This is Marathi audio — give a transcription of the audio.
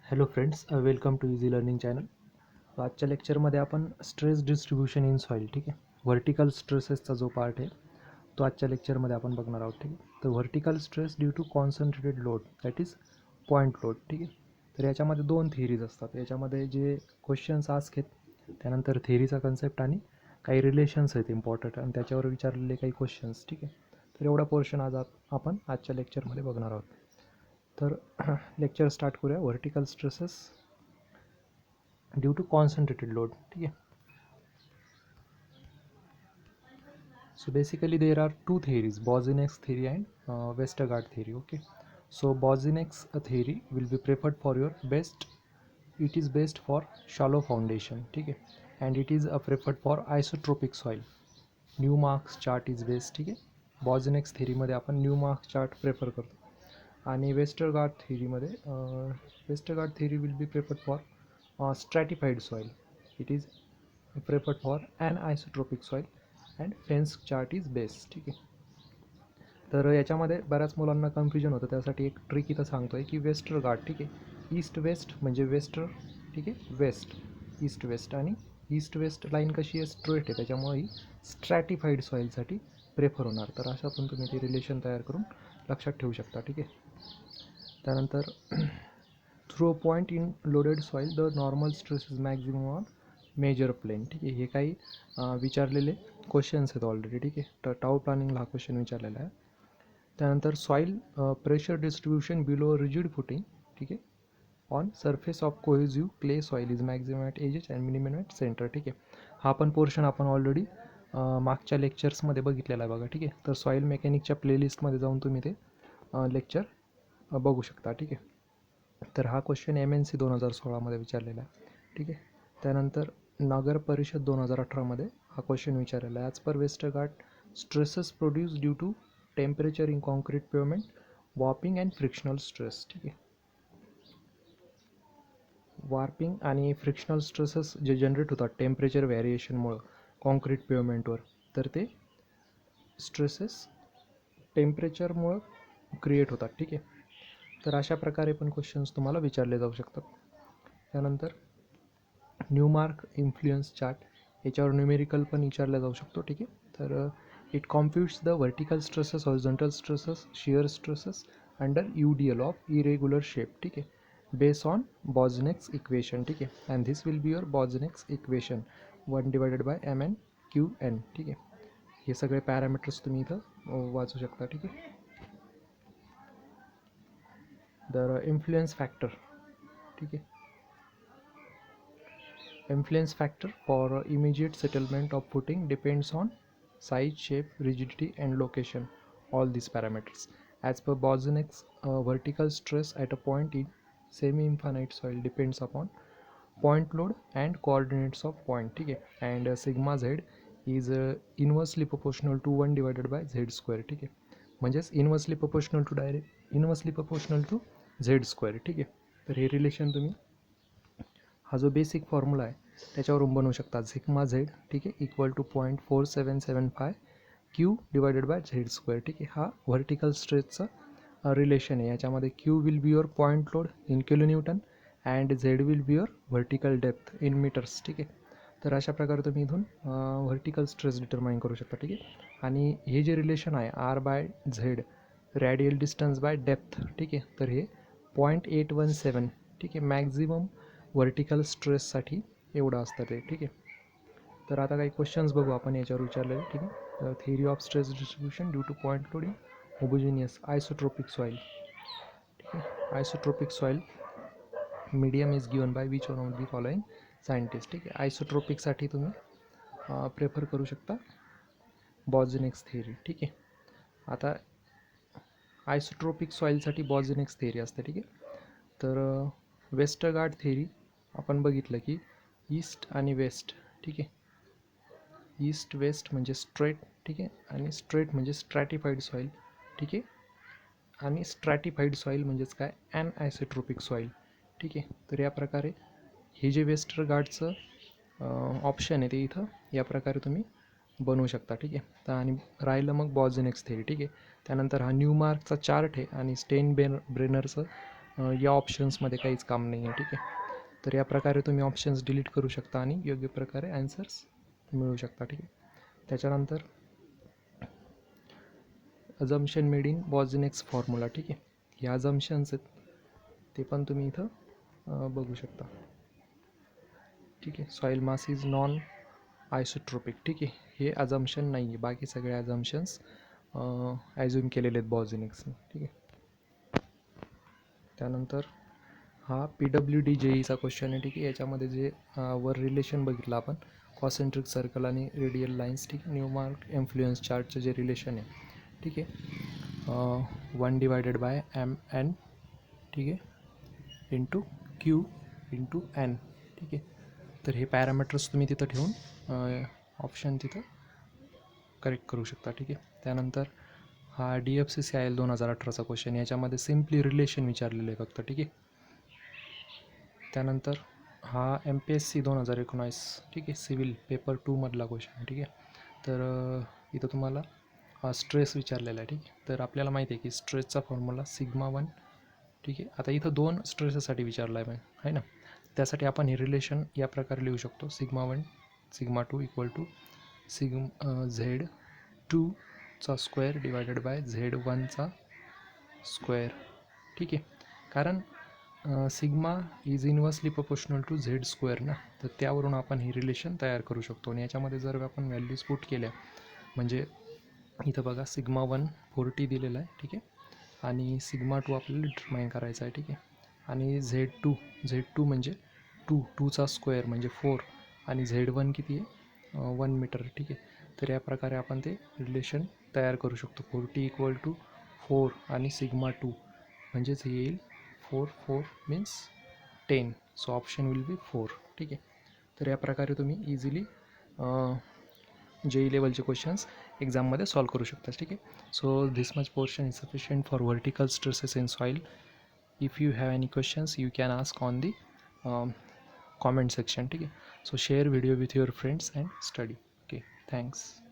Hello friends, welcome to easy learning channel. आजच्या लेक्चरमध्ये आपण स्ट्रेस डिस्ट्रीब्युशन इन सॉईल, ठीक आहे, व्हर्टिकल स्ट्रेसेसचा जो पार्ट आहे तो आजच्या लेक्चरमध्ये आपण बघणार आहोत. ठीक आहे, तर vertical stress due to concentrated load that is point load. ठीक आहे, तर याच्यामध्ये दोन थिअरीज असतात. याच्यामध्ये जे क्वेश्चन्स आस्क आहेत त्यानंतर थिअरीचा कन्सेप्ट आणि काही रिलेशन्स आहेत इम्पॉर्टंट आणि त्याच्यावर विचारलेले काही क्वेश्चन्स. ठीक आहे, तर एवढा पोर्शन आज आपण आजच्या लेक्चरमध्ये बघणार आहोत. तर लेक्चर स्टार्ट करूया. Vertical stresses due to concentrated load. ठीक आहे, so basically there are two theories, Boussinesq theory and Westergaard theory. Okay, so Boussinesq theory will be preferred for your best, it is best for shallow foundation. ठीक आहे, and it is preferred for isotropic soil. Newmark's chart is best. ठीक आहे, Boussinesq theoryमध्ये आपण न्यूमार्क्स चार्ट प्रेफर करतो आणि Westergaard theory will be preferred for stratified soil. It is preferred for an isotropic soil and fence chart is best. ठीक आहे, तर याच्यामध्ये बऱ्याच मुलांना कन्फ्युजन होतं, त्यासाठी एक ट्रिक इथं सांगतो आहे की वेस्टरगार्ड. ठीक आहे, ईस्ट वेस्ट म्हणजे वेस्टर. ठीक आहे, वेस्ट ईस्ट वेस्ट आणि ईस्ट वेस्ट लाईन कशी आहे, स्ट्रेट आहे, त्याच्यामुळे ही स्ट्रॅटिफाईड सॉईलसाठी प्रेफर होणार. तर अशातून तुम्ही ते रिलेशन तयार करून लक्षात ठेवू शकता. ठीक आहे, त्यानंतर through a point in loaded soil the normal stress is maximum on major plane. ठीक आहे, हे काही विचारलेले क्वेश्चन्स आहेत ऑलरेडी. ठीक आहे, तर टाऊ प्लॅनिंगला हा क्वेश्चन विचारलेला आहे. त्यानंतर soil pressure distribution below rigid footing. ठीक आहे, on surface of cohesive clay soil is maximum at edges and minimum at centre. ठीक आहे, हा पण पोर्शन आपण ऑलरेडी मागच्या लेक्चर्समध्ये बघितलेला आहे बघा. ठीक आहे, तर सॉईल मेकॅनिकच्या प्लेलिस्टमध्ये जाऊन तुम्ही ते लेक्चर बघू शकता. ठीक आहे, तर हा क्वेश्चन MNC 2016मध्ये विचारलेला आहे. ठीक आहे, त्यानंतर नगर परिषद 2018मध्ये हा क्वेश्चन विचारलेला आहे. As per Westergaard, stresses produce due to temperature in concrete pavement, warping and frictional stress. ठीक आहे, वॉर्पिंग आणि फ्रिक्शनल स्ट्रेसेस जे जनरेट होतात टेम्परेचर व्हॅरिएशनमुळं कॉन्क्रीट पेवमेंटवर, तर ते स्ट्रेसेस टेम्परेचरमुळं क्रिएट होतात. ठीक आहे, तर अशा प्रकारे पण क्वेश्चन्स तुम्हाला विचारले जाऊ शकतात. त्यानंतर न्यूमार्क इन्फ्लुएन्स चार्ट, याच्यावर न्यूमेरिकल पण विचारला जाऊ शकतो. ठीक आहे, तर it computes the vertical stresses, horizontal stresses, shear stresses under UDL of irregular shape. ठीक आहे, बेस ऑन Boussinesq इक्वेशन. ठीक आहे, and this will be your Boussinesq equation 1/MnQn. ठीक आहे, हे सगळे पॅरामीटर्स तुम्ही इथं वाचू शकता. ठीक आहे, तर इन्फ्लुएन्स फॅक्टर. ठीक आहे, influence factor for immediate settlement of footing depends on size, shape, rigidity and location, all these parameters. As per Boussinesq, vertical stress at a point in semi-infinite soil depends upon point load and coordinates of point. ठीक आहे, and sigma z is inversely proportional to 1 divided by z square. ठीक आहे, म्हणजेच inversely proportional to z square. ठीक आहे, तर हे रिलेशन तुम्ही हा जो बेसिक फॉर्म्युला आहे त्याच्यावरून बनवू शकता. झिग्मा झेड, ठीक आहे, equal to 0.4775 q divided by z square. ठीक आहे, हा व्हर्टिकल स्ट्रेसचा रिलेशन आहे. याच्यामध्ये q will be your point load in kilo newton and z will be your vertical depth in metres. ठीक आहे, तर अशा प्रकारे तुम्ही इथून व्हर्टिकल स्ट्रेस डिटरमाइन करू शकता. ठीक आहे, आणि हे जे रिलेशन आहे R/Z radial distance bye depth. ठीक आहे, तर हे 0.817. ठीक आहे, मॅक्झिमम व्हर्टिकल स्ट्रेससाठी एवढं असतं ते. ठीक आहे, तर आता काही क्वेश्चन्स बघू आपण याच्यावर विचारलेले. ठीक आहे, theory of stress distribution due to point load in homogeneous isotropic soil. ठीक आहे, isotropic soil medium is given by which one of the following scientist. ठीक आहे, आयसोट्रोपिकसाठी तुम्ही प्रेफर करू शकता Boussinesq थिअरी. ठीक आहे, आता आयसोट्रोपिक सॉईलसाठी Boussinesq थिअरी असते. ठीक आहे, तर वेस्टरगार्ड थिअरी आपण बघितलं की ईस्ट आणि वेस्ट. ठीक आहे, ईस्ट वेस्ट म्हणजे स्ट्रेट. ठीक आहे, आणि स्ट्रेट म्हणजे स्ट्रॅटिफाईड सॉईल. ठीक आहे, आणि स्ट्रॅटिफाईड सॉईल म्हणजेच काय, ॲन आयसोट्रोपिक सॉईल. ठीक आहे, तर या प्रकारे हे जे वेस्टरगार्डचं ऑप्शन आहे ते इथं या प्रकारे तुम्ही बनवू शकता. ठीक आहे, तर आणि राहिलं मग Boussinesq थिअरी. ठीक आहे, त्यानंतर हा न्यूमार्कचा चार्ट आहे आणि ब्रेनरचं या ऑप्शन्समध्ये काहीच काम नाही आहे. ठीक आहे, तर या प्रकारे तुम्ही ऑप्शन्स डिलीट करू शकता आणि योग्य प्रकारे ॲन्सर्स मिळवू शकता. ठीक आहे, त्याच्यानंतर अजम्पशन मेड इन बॉझनेक्स फॉर्म्युला. ठीक आहे, हे अजम्पशन्स आहेत ते पण तुम्ही इथं बघू शकता. ठीक आहे, सॉईल मास इज नॉन आयसोट्रोपिक. ठीक आहे, हे अजम्पशन नाही आहे, बाकी सगळे अजम्पशन्स ॲझ्युम केलेले आहेत बॉझनेक्सने. ठीक आहे, त्यानंतर हा PWD-JEEचा क्वेश्चन आहे. ठीक आहे, याच्यामध्ये जे वर रिलेशन बघितलं आपण कॉन्सेंट्रिक सर्कल आणि रेडियल लाईन्स. ठीक आहे, न्यूमार्क इन्फ्लुएन्स चार्टचं जे रिलेशन आहे. ठीक आहे, 1//MN. ठीक आहे, इंटू Q इंटू N. ठीक आहे, तर हे पॅरामीटर्स तुम्ही तिथं ठेवून ऑप्शन तिथं करेक्ट करू शकता. ठीक आहे, त्यानंतर हा DFCCIL 2018चा क्वेश्चन, याच्यामध्ये सिम्पली रिलेशन विचारलेलं आहे फक्त. ठीक आहे, त्यानंतर हा MPSC 2019. ठीक आहे, सिव्हिल पेपर 2मधला क्वेश्चन आहे. ठीक आहे, तर इथं तुम्हाला स्ट्रेस विचारलेला आहे. ठीक आहे, तर आपल्याला माहिती आहे की स्ट्रेसचा फॉर्म्युला σ1. ठीक आहे, आता इथं 2 स्ट्रेसेससाठी विचारला आहे ना, त्यासाठी आपण हे रिलेशन या प्रकारे लिहू शकतो. σ1 σ2 इक्वल टू Z2चा स्क्वेअर डिवायडेड बाय Z1चा स्क्वेअर. ठीक आहे, कारण sigma is inversely proportional to Z square ना, तर त्यावरून आपण हे रिलेशन तयार करू शकतो. आणि याच्यामध्ये जर आपण व्हॅल्यूज पुट केल्या, म्हणजे इथं बघा σ1 40 दिलेला आहे. ठीक आहे, आणि σ2 आपल्याला डिटरमाइन करायचा आहे. ठीक आहे, आणि Z2 म्हणजे 2चा स्क्वेअर म्हणजे 4, आणि Z1 किती आहे 1 मीटर. ठीक आहे, तर या प्रकारे आपण ते रिलेशन तयार करू शकतो. 40 इक्वल टू 4 आणि σ2 म्हणजेच हे येईल 4 means 10. So option will be 4. ठीक आहे, तर या प्रकारे तुम्ही इझिली JEE लेवलचे क्वेश्चन्स एक्झाममध्ये सॉल्व करू शकता. ठीक आहे, so this much portion is sufficient for vertical stresses in soil. If you have any questions you can ask on the comment section. ठीक आहे, so share video with your friends and study. Okay, thanks.